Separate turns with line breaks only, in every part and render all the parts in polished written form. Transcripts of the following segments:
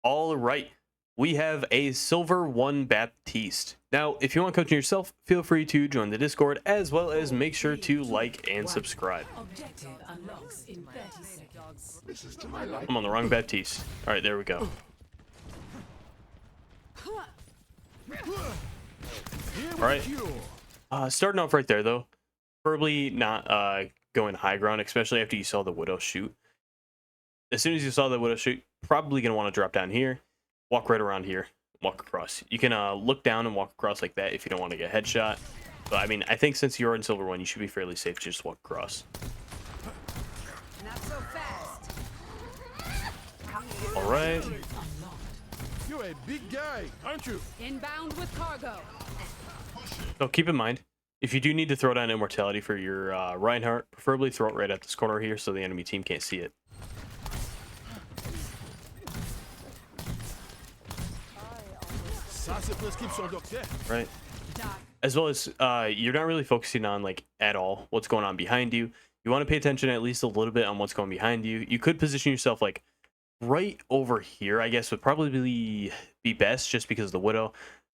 All right, we have a silver 1 Baptiste. Now, if you want coaching yourself, feel free to join the Discord, as well as make sure to like and subscribe.
Objective unlocks in 30 seconds.
I'm on the wrong Baptiste. All right, there we go. All right, starting off right there, though. Probably not going high ground, especially after you saw the Widow shoot. As soon as you saw the Widow shoot, probably going to want to drop down here, walk right around here, walk across. You can look down and walk across like that if you don't want to get a headshot. But I mean, I think since you're in silver 1, you should be fairly safe to just walk across.
Not so fast.
All right.
You're a big guy, aren't you?
Inbound with cargo.
So keep in mind, if you do need to throw down immortality for your Reinhardt, preferably throw it right at this corner here so the enemy team can't see it. Right. As well as you're not really focusing on like at all what's going on behind you. You want to pay attention at least a little bit on what's going behind you. You could position yourself like right over here, I guess would probably be best just because of the Widow.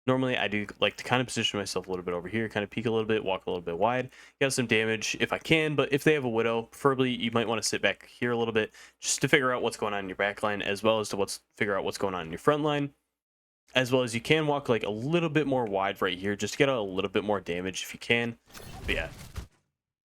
Normally I do like to kind of position myself a little bit over here, kind of peek a little bit, walk a little bit wide, get some damage if I can. But if they have a Widow, preferably you might want to sit back here a little bit just to figure out what's going on in your back line, as well as to figure out what's going on in your front line. As well as you can walk like a little bit more wide right here just to get a little bit more damage if you can. But yeah,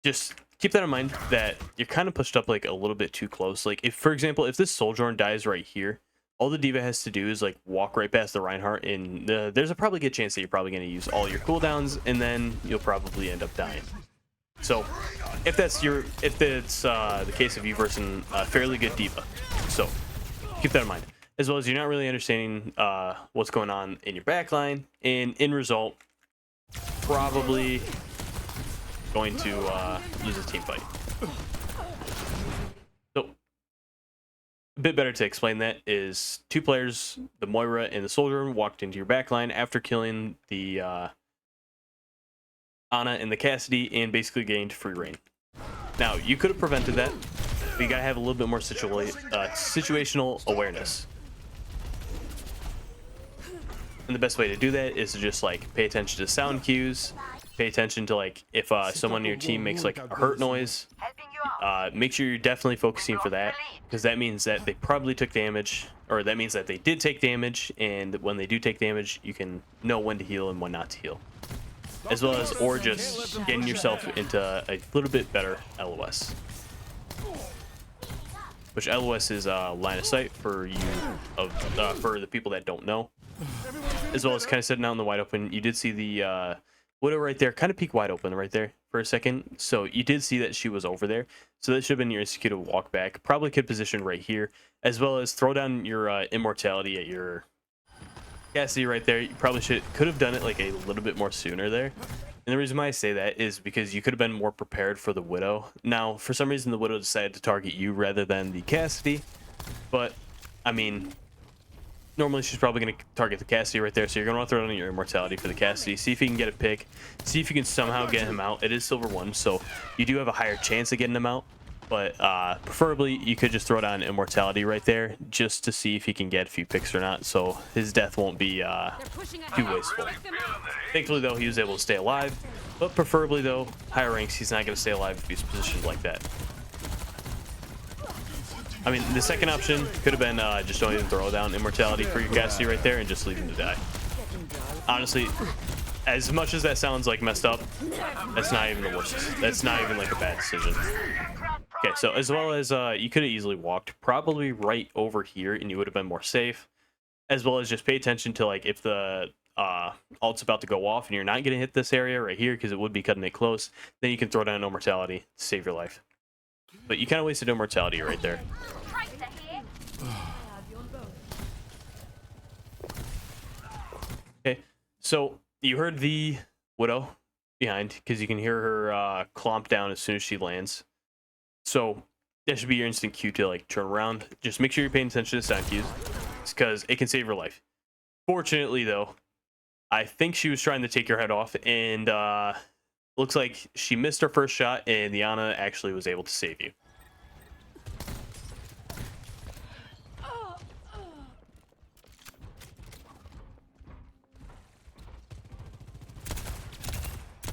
just keep that in mind that you're kind of pushed up like a little bit too close. Like if, for example, if this Sojourn dies right here, all the D.Va has to do is like walk right past the Reinhardt, and there's a probably good chance that you're probably going to use all your cooldowns, and then you'll probably end up dying. So if it's the case of you versus a fairly good D.Va, so keep that in mind. As well as you're not really understanding what's going on in your backline, and in result, probably going to lose a team fight. So, a bit better to explain that is two players, the Moira and the Soldier, walked into your backline after killing the Ana and the Cassidy and basically gained free reign. Now, you could have prevented that, but you gotta have a little bit more situational awareness. And the best way to do that is to just like pay attention to sound cues, pay attention to like if someone in your team makes like a hurt noise, make sure you're definitely focusing for that, because that means that they probably took damage, or that means that they did take damage, and when they do take damage, you can know when to heal and when not to heal. As well as, or just getting yourself into a little bit better LOS. Which LOS is line of sight for you, for the people that don't know. As well as kind of sitting out in the wide open. You did see the Widow right there, kind of peek wide open right there for a second. So you did see that she was over there. So that should have been your executive walk back. Probably could position right here, as well as throw down your immortality at your Cassidy right there. You probably could have done it like a little bit more sooner there. And the reason why I say that is because you could have been more prepared for the Widow. Now, for some reason, the Widow decided to target you rather than the Cassidy. But, I mean, normally she's probably going to target the Cassidy right there. So you're going to want to throw down your immortality for the Cassidy. See if you can get a pick. See if you can somehow get him out. It is silver 1, so you do have a higher chance of getting him out. But preferably, you could just throw down immortality right there just to see if he can get a few picks or not. So his death won't be too wasteful. Thankfully, though, he was able to stay alive. But preferably, though, higher ranks, he's not going to stay alive if he's positioned like that. I mean, the second option could have been just don't even throw down immortality for your Cassidy right there and just leave him to die. Honestly, as much as that sounds like messed up, that's not even the worst. That's not even like a bad decision. Okay, so as well as you could have easily walked probably right over here and you would have been more safe. As well as just pay attention to like if the ult's about to go off and you're not going to hit this area right here because it would be cutting it close, then you can throw down immortality to save your life. But you kind of wasted immortality right there. Okay, so you heard the Widow behind because you can hear her clomp down as soon as she lands. So that should be your instant cue to like turn around. Just make sure you're paying attention to sound cues because it can save your life. Fortunately, though, I think she was trying to take your head off, and looks like she missed her first shot, and the Ana actually was able to save you.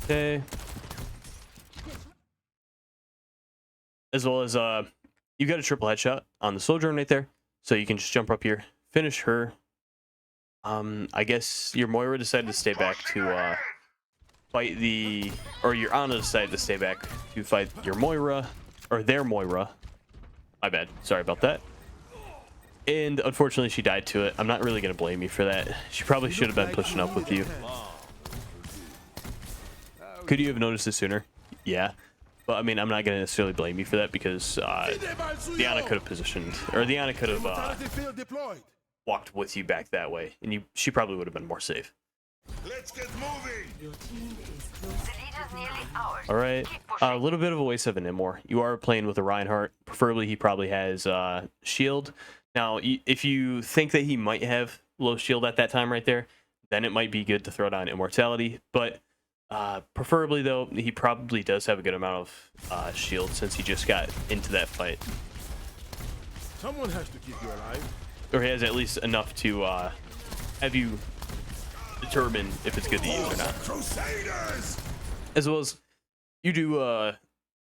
Okay. As well as you got a triple headshot on the soldier right there, so you can just jump up here, finish her. I guess your Moira decided to stay back to fight the, or your Ana decided to stay back to fight your Moira, or their Moira. My bad. Sorry about that. And unfortunately, she died to it. I'm not really going to blame you for that. She probably should have been pushing up with you. Could you have noticed this sooner? Yeah. But I mean, I'm not going to necessarily blame you for that because the Ana could have positioned, or the Ana could have walked with you back that way, and she probably would have been more safe.
Let's get moving.
All right, a little bit of a waste of an Immor. You are playing with a Reinhardt. Preferably, he probably has shield. Now, if you think that he might have low shield at that time right there, then it might be good to throw down Immortality. But preferably, though, he probably does have a good amount of shield since he just got into that fight.
Someone has to keep you alive.
Or he has at least enough to have you determine if it's good to use or not.
Crusaders!
As well as you do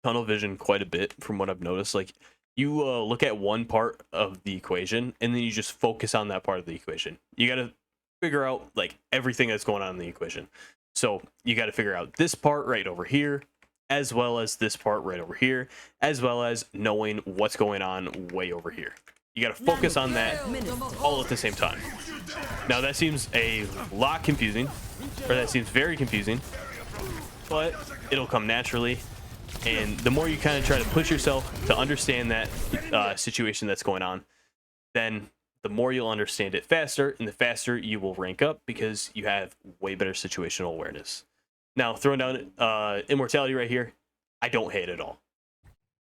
tunnel vision quite a bit from what I've noticed. Like you look at one part of the equation and then you just focus on that part of the equation. You got to figure out like everything that's going on in the equation. So you got to figure out this part right over here, as well as this part right over here, as well as knowing what's going on way over here. You got to focus on that all at the same time. Now that seems a lot confusing, or that seems very confusing, but it'll come naturally. And the more you kind of try to push yourself to understand that situation that's going on, then the more you'll understand it faster, and the faster you will rank up because you have way better situational awareness. Now, throwing down Immortality right here, I don't hate at all.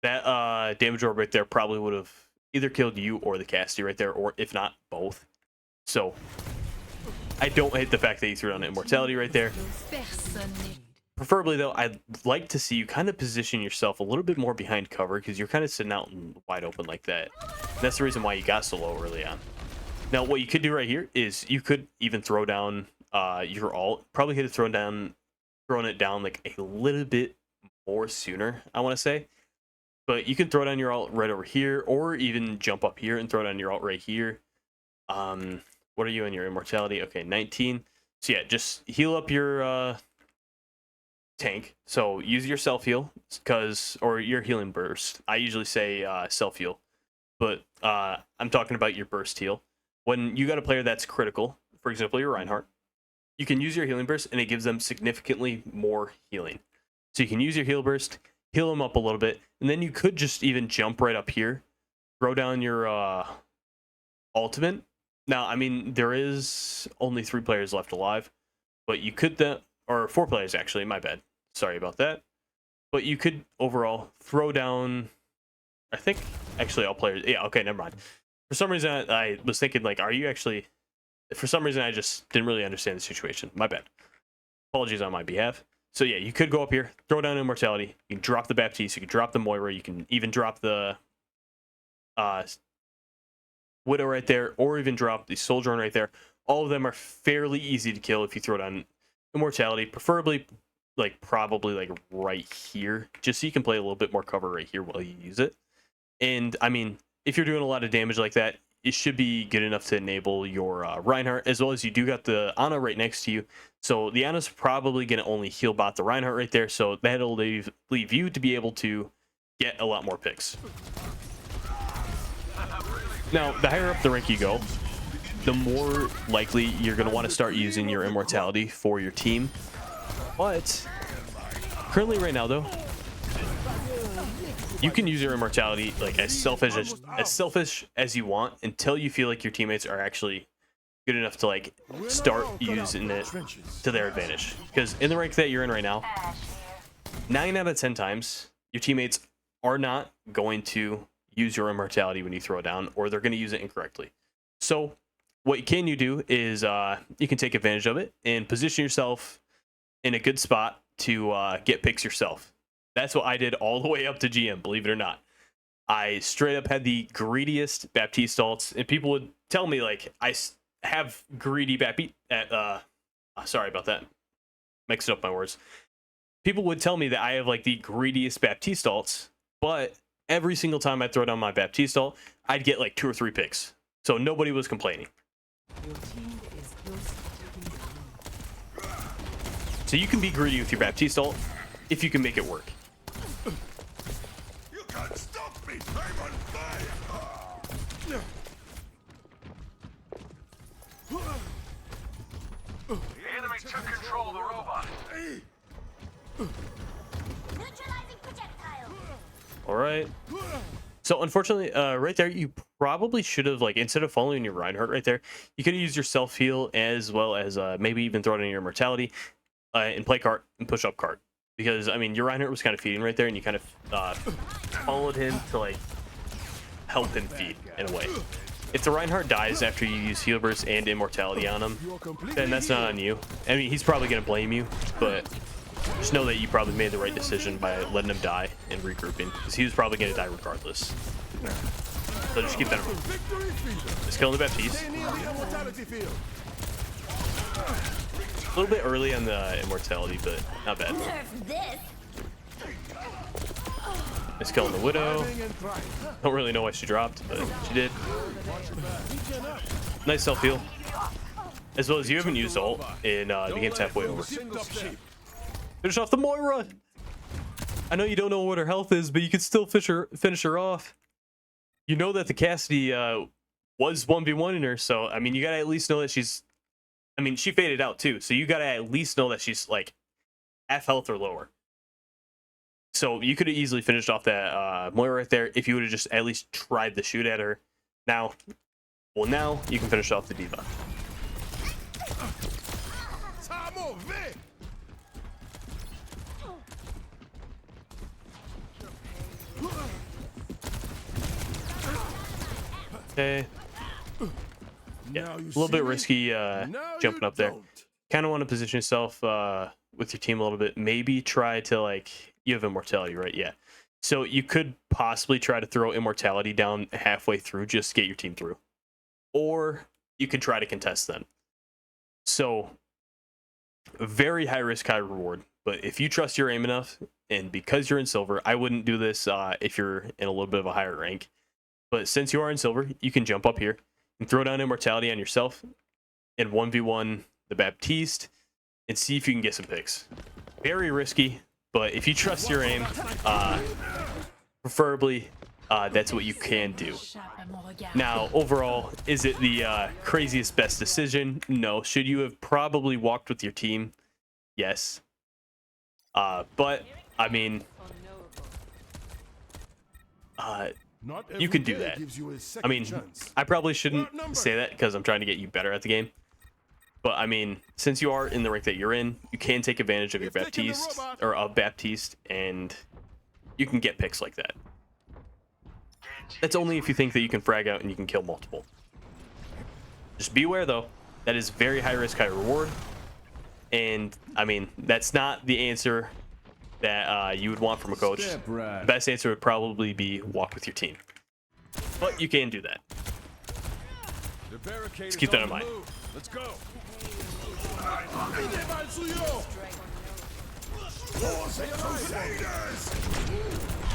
That damage orb right there probably would have either killed you or the Casty right there, or if not, both. So, I don't hate the fact that you threw down Immortality right there. Preferably, though, I'd like to see you kind of position yourself a little bit more behind cover because you're kind of sitting out in wide open like that. And that's the reason why you got so low early on. Now, what you could do right here is you could even throw down your ult. Probably could have thrown it down like a little bit more sooner, I want to say. But you can throw down your ult right over here, or even jump up here and throw down your ult right here. What are you in your Immortality? Okay, 19. So yeah, just heal up your tank. So use your self heal or your healing burst. I usually say self heal, but I'm talking about your burst heal. When you got a player that's critical, for example, your Reinhardt, you can use your healing burst and it gives them significantly more healing. So you can use your heal burst, heal them up a little bit, and then you could just even jump right up here, throw down your ultimate. Now, I mean, there is only 3 players left alive, but you could or 4 players actually, my bad. Sorry about that. But you could overall throw down, I think, actually all players. Yeah, okay, never mind. For some reason, I was thinking, like, are you actually, for some reason, I just didn't really understand the situation. My bad. Apologies on my behalf. So yeah, you could go up here, throw down Immortality. You can drop the Baptiste. You can drop the Moira. You can even drop the Widow right there, or even drop the Soldier right there. All of them are fairly easy to kill if you throw down Immortality, preferably, like, probably, like, right here, just so you can play a little bit more cover right here while you use it. And, I mean, if you're doing a lot of damage like that, it should be good enough to enable your Reinhardt, as well as you do got the Ana right next to you. So the Ana's probably going to only heal bot the Reinhardt right there, so that'll leave you to be able to get a lot more picks. Now, the higher up the rank you go, the more likely you're going to want to start using your Immortality for your team. But currently right now, though, you can use your Immortality like as selfish as you want until you feel like your teammates are actually good enough to like start using it to their advantage. Because in the rank that you're in right now, 9 out of 10 times your teammates are not going to use your Immortality when you throw it down, or they're going to use it incorrectly. So what can you do is you can take advantage of it and position yourself in a good spot to get picks yourself. That's what I did all the way up to GM, believe it or not. I straight up had the greediest Baptiste ults, and people would tell me, like, I have greedy Baptiste sorry about that. Mixed up my words. people would tell me that I have like the greediest Baptiste ults, but every single time I throw down my Baptiste ult, I'd get like 2 or 3 picks. So nobody was complaining.
Your team is close to taking the lead.
So you can be greedy with your Baptiste ult if you can make it work.
You can't stop me! I'm on fire!
The enemy took control of the robot.
Neutralizing projectile.
All right. So unfortunately, right there, you probably should have, like, instead of following your Reinhardt right there, you could have used your self heal as well as maybe even throw it in your immortality and play cart and push up cart, because I mean your Reinhardt was kind of feeding right there, and you kind of followed him to like help him feed in a way. If the Reinhardt dies after you use heal burst and immortality on him, then that's not on you. I mean, he's probably gonna blame you, but just know that you probably made the right decision by letting him die and regrouping, because he was probably going to die regardless. So just keep that in mind. Just killing the Baptiste.
Stay near the immortality field.
A little bit early on the immortality, but not bad.
Nerf this.
Just killing the Widow.
Bang and try.
Don't really know why she dropped, but she did. Nice self heal. As well as you haven't used ult, and the game's halfway over.
Single step.
Finish off the Moira. I know you don't know what her health is, but you could still finish her off. You know that the Cassidy was 1v1 in her, so I mean, you gotta at least know that she's. I mean, she faded out too, so you gotta at least know that she's like half health or lower. So you could have easily finished off that Moira right there if you would have just at least tried to shoot at her. Now you can finish off the Diva. Okay. Yeah, a little bit risky jumping up there. Kind of want to position yourself with your team a little bit. Maybe try to, like, you have immortality, right? Yeah. So you could possibly try to throw immortality down halfway through just to get your team through. Or you could try to contest them. So very high risk, high reward. But if you trust your aim enough, and because you're in silver, I wouldn't do this if you're in a little bit of a higher rank. But since you are in silver, you can jump up here and throw down immortality on yourself and 1v1 the Baptiste and see if you can get some picks. Very risky, but if you trust your aim, preferably that's what you can do. Now, overall, is it the craziest best decision? No. Should you have probably walked with your team? Yes. But I mean, you can do that. I mean, I probably shouldn't say that because I'm trying to get you better at the game. But I mean, since you are in the rank that you're in, you can take advantage of your Baptiste or of Baptiste, and you can get picks like that. That's only if you think that you can frag out and you can kill multiple. Just beware though, that is very high risk, high reward. And I mean, that's not the answer that you would want from a coach. The best answer would probably be walk with your team. But you can do that. Just keep that in mind.
Let's go.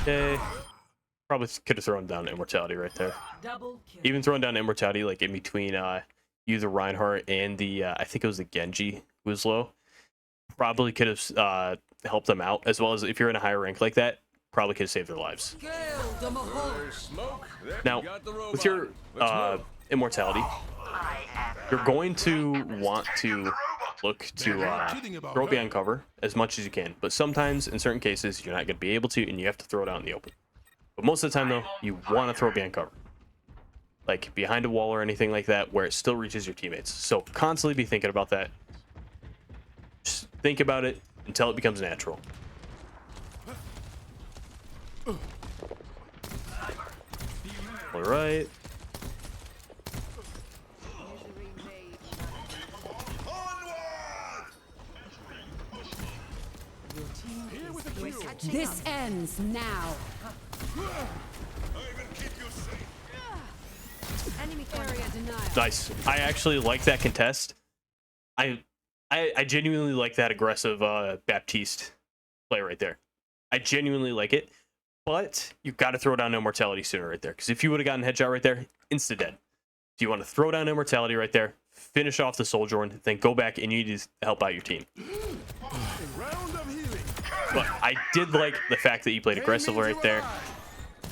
Okay. Probably could have thrown down immortality right there.
Double kill.
Even throwing down immortality like in between you, the Reinhardt, and the I think it was the Genji who was low. Probably could have helped them out, as well as if you're in a higher rank like that, probably could have saved their lives. Now, with your immortality, you're going to want to look to throw it behind cover as much as you can, but sometimes in certain cases you're not going to be able to, and you have to throw it out in the open. But most of the time though, you want to throw it behind cover, like behind a wall or anything like that, where it still reaches your teammates. So constantly be thinking about that. Just think about it until it becomes natural. All right.
This ends now. Enemy area denied.
Nice. I actually like that contest. I genuinely like that aggressive Baptiste play right there. I genuinely like it, but you got to throw down immortality sooner right there. Because if you would have gotten headshot right there, insta dead. So you want to throw down immortality right there, finish off the soldier, and then go back and you need to help out your team.
Round of healing.
But I did like the fact that you played aggressive right there.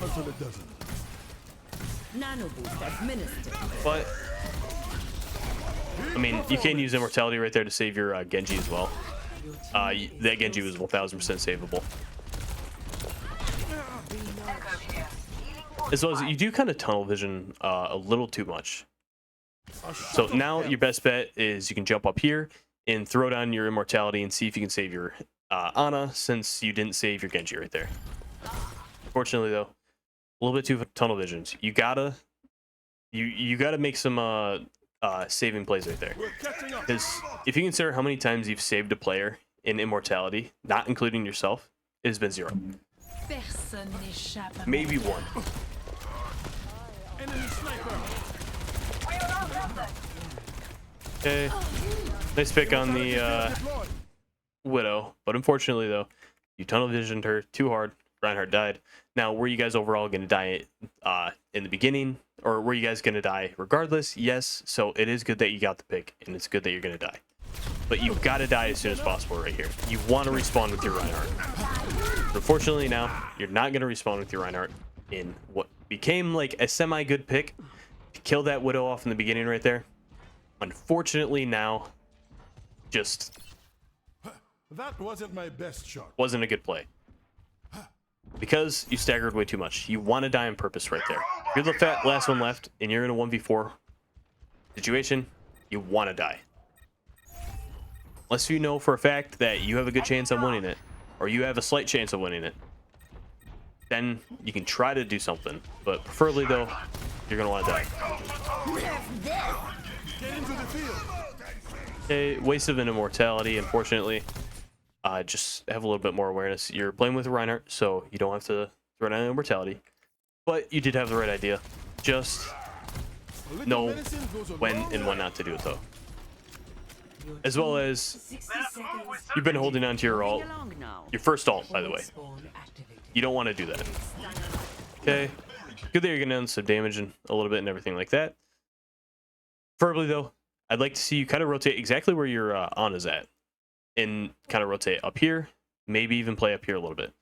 Until it doesn't.
Nano boost administered.
But I mean, you can use immortality right there to save your Genji as well. That Genji was 1000% savable. As well as you do kind of tunnel vision a little too much. So now your best bet is you can jump up here and throw down your immortality and see if you can save your Ana, since you didn't save your Genji right there. Fortunately though, a little bit too tunnel visions. You gotta make some saving plays right there. Because if you consider how many times you've saved a player in immortality, not including yourself, it has been 0. Maybe 1.
Enemy sniper.
Okay, nice pick on the
Deployed.
Widow, but unfortunately though, you tunnel visioned her too hard. Reinhardt died. Now, were you guys overall going to die in the beginning, or were you guys going to die regardless? Yes, so it is good that you got the pick, and it's good that you're going to die. But you've got to die as soon as possible right here. You want to respawn with your Reinhardt. Unfortunately now, you're not going to respawn with your Reinhardt in what became like a semi-good pick to kill that Widow off in the beginning right there. Unfortunately now, just
That wasn't my best shot.
wasn't a good play. Because you staggered way too much. You want to die on purpose right there. If you're the last one left and you're in a 1v4 situation, you want to die. Unless you know for a fact that you have a good chance of winning it, or you have a slight chance of winning it, then you can try to do something. But preferably though, you're going to want to die.
Get into the field.
Okay, waste of an immortality, unfortunately. Just have a little bit more awareness. You're playing with Reinhardt, so you don't have to throw down immortality. But you did have the right idea. Just
A little
know
medicine goes a
when
long
and
way.
when not to do it, though. As well as
60 seconds.
you've been holding on to your ult.
Along now.
Your first ult, by the way.
Spawn activated.
You don't want to do that. Okay. Good that you're getting down some damage and a little bit and everything like that. Preferably, though, I'd like to see you kind of rotate exactly where your Ana's at. And kind of rotate up here. Maybe even play up here a little bit.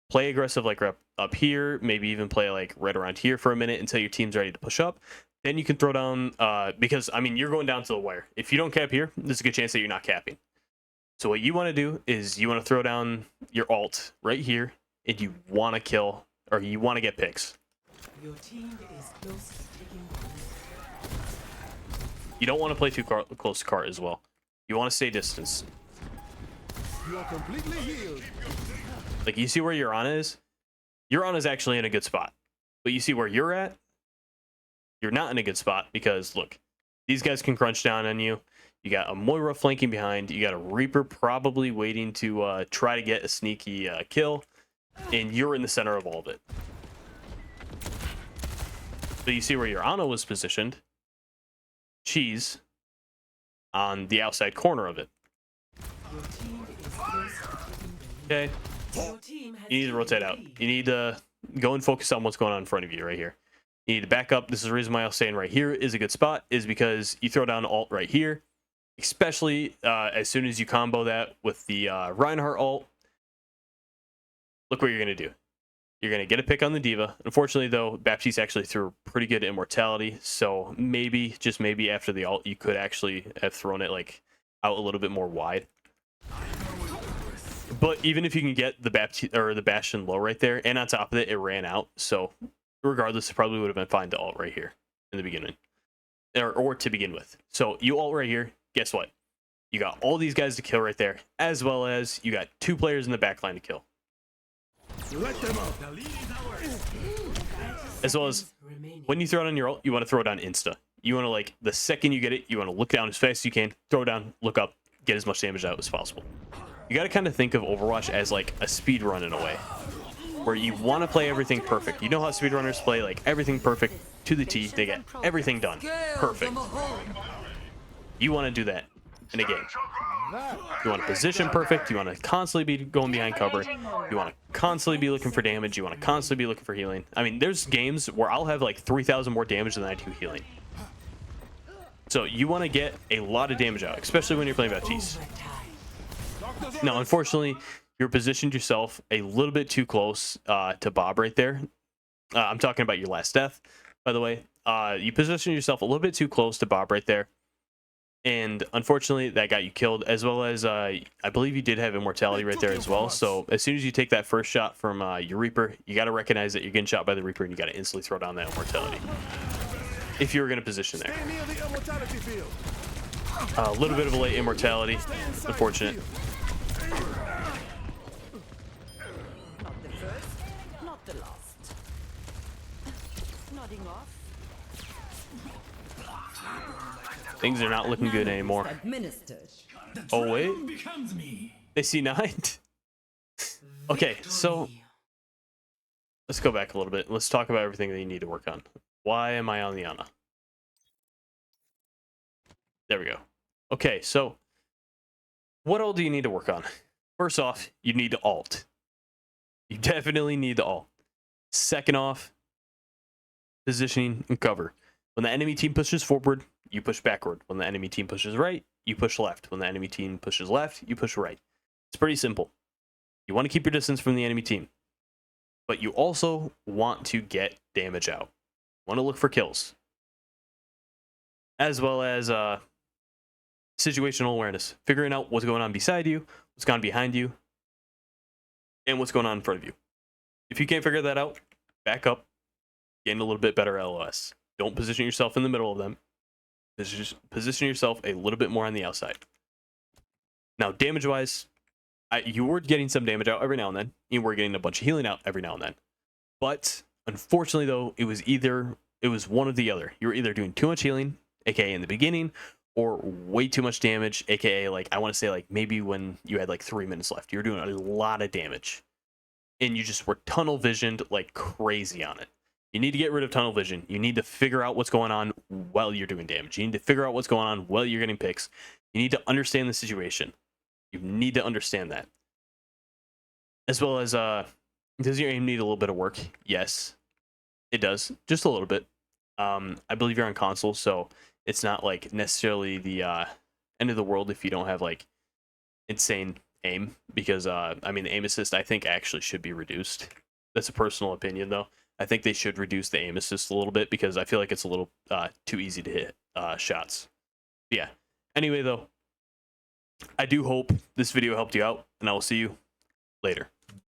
Play aggressive like up here. Maybe even play like right around here for a minute until your team's ready to push up. Then you can throw down, because, I mean, you're going down to the wire. If you don't cap here, there's a good chance that you're not capping. So what you want to do is you want to throw down your ult right here, and you want to kill, or you want to get picks.
Your team is close to taking the lead.
You don't want to play too close to cart as well. You want to stay distance.
You are completely healed.
Like, you see where your Ana is? Your Ana's actually in a good spot. But you see where you're at? You're not in a good spot because, look, these guys can crunch down on you. You got a Moira flanking behind. You got a Reaper probably waiting to try to get a sneaky kill. And you're in the center of all of it. So you see where your Ana was positioned. She's on the outside corner of it.
Your team is close to taking the
Okay?
lead. Your team has
You need to
taken
rotate
the
out.
lead.
You need to go and focus on what's going on in front of you right here. You need to back up. This is the reason why I was saying right here is a good spot, is because you throw down ult right here, especially as soon as you combo that with the Reinhardt ult. Look what you're going to do. You're going to get a pick on the Diva. Unfortunately, though, Baptiste actually threw pretty good immortality, so maybe, just maybe after the ult, you could actually have thrown it like out a little bit more wide. But even if you can get the Bastion low right there, and on top of it, it ran out. So regardless, it probably would have been fine to ult right here in the beginning, or to begin with. So you ult right here. Guess what? You got all these guys to kill right there, as well as you got 2 players in the backline to kill,
Let them out.
as well as
Remaining.
when you throw down your ult, you want to throw it down insta. You want to, like, the second you get it, you want to look down as fast as you can, throw it down, look up, get as much damage out as possible. You got to kind of think of Overwatch as like a speed run in a way, where you want to play everything perfect. You know how speedrunners play, like, everything perfect to the T. They get everything done perfect. You want to do that in a game. You want to position perfect. You want to constantly be going behind cover. You want to constantly be looking for damage. You want to constantly be looking for healing. I mean, there's games where I'll have like 3,000 more damage than I do healing. So you want to get a lot of damage out, especially when you're playing Baptiste. Now, unfortunately, you're positioned yourself a little bit too close to Bob right there. I'm talking about your last death, by the way. You position yourself a little bit too close to Bob right there. And unfortunately, that got you killed, as well as I believe you did have immortality right there as well. So as soon as you take that first shot from your Reaper, you got to recognize that you're getting shot by the Reaper, and you got to instantly throw down that immortality. If you were going to position there.
Stay near the immortality field.
A little bit of a late immortality. Unfortunate.
Not the first, not the last. Nodding off.
Things are not looking good anymore.
Administered.
Oh, wait. They see 9? Okay, so let's go back a little bit. Let's talk about everything that you need to work on. Why am I on the Ana? There we go. Okay, so what all do you need to work on? First off, you need to alt. You definitely need to alt. Second off, positioning and cover. When the enemy team pushes forward, you push backward. When the enemy team pushes right, you push left. When the enemy team pushes left, you push right. It's pretty simple. You want to keep your distance from the enemy team, but you also want to get damage out. You want to look for kills, as well as situational awareness, figuring out what's going on beside you, what's going on behind you, and what's going on in front of you. If you can't figure that out, back up, gain a little bit better LOS. Don't position yourself in the middle of them. Just position yourself a little bit more on the outside. Now, damage-wise, you were getting some damage out every now and then. You were getting a bunch of healing out every now and then. But unfortunately, though, it was one or the other. You were either doing too much healing, aka in the beginning, or way too much damage, aka like I want to say like maybe when you had like 3 minutes left, you were doing a lot of damage, and you just were tunnel visioned like crazy on it. You need to get rid of tunnel vision. You need to figure out what's going on while you're doing damage. You need to figure out what's going on while you're getting picks. You need to understand the situation. You need to understand that. As well as, does your aim need a little bit of work? Yes, it does. Just a little bit. I believe you're on console, so it's not like necessarily the end of the world if you don't have like insane aim, because I mean the aim assist I think actually should be reduced. That's a personal opinion though. I think they should reduce the aim assist a little bit because I feel like it's a little too easy to hit shots. But yeah. Anyway though, I do hope this video helped you out, and I will see you later.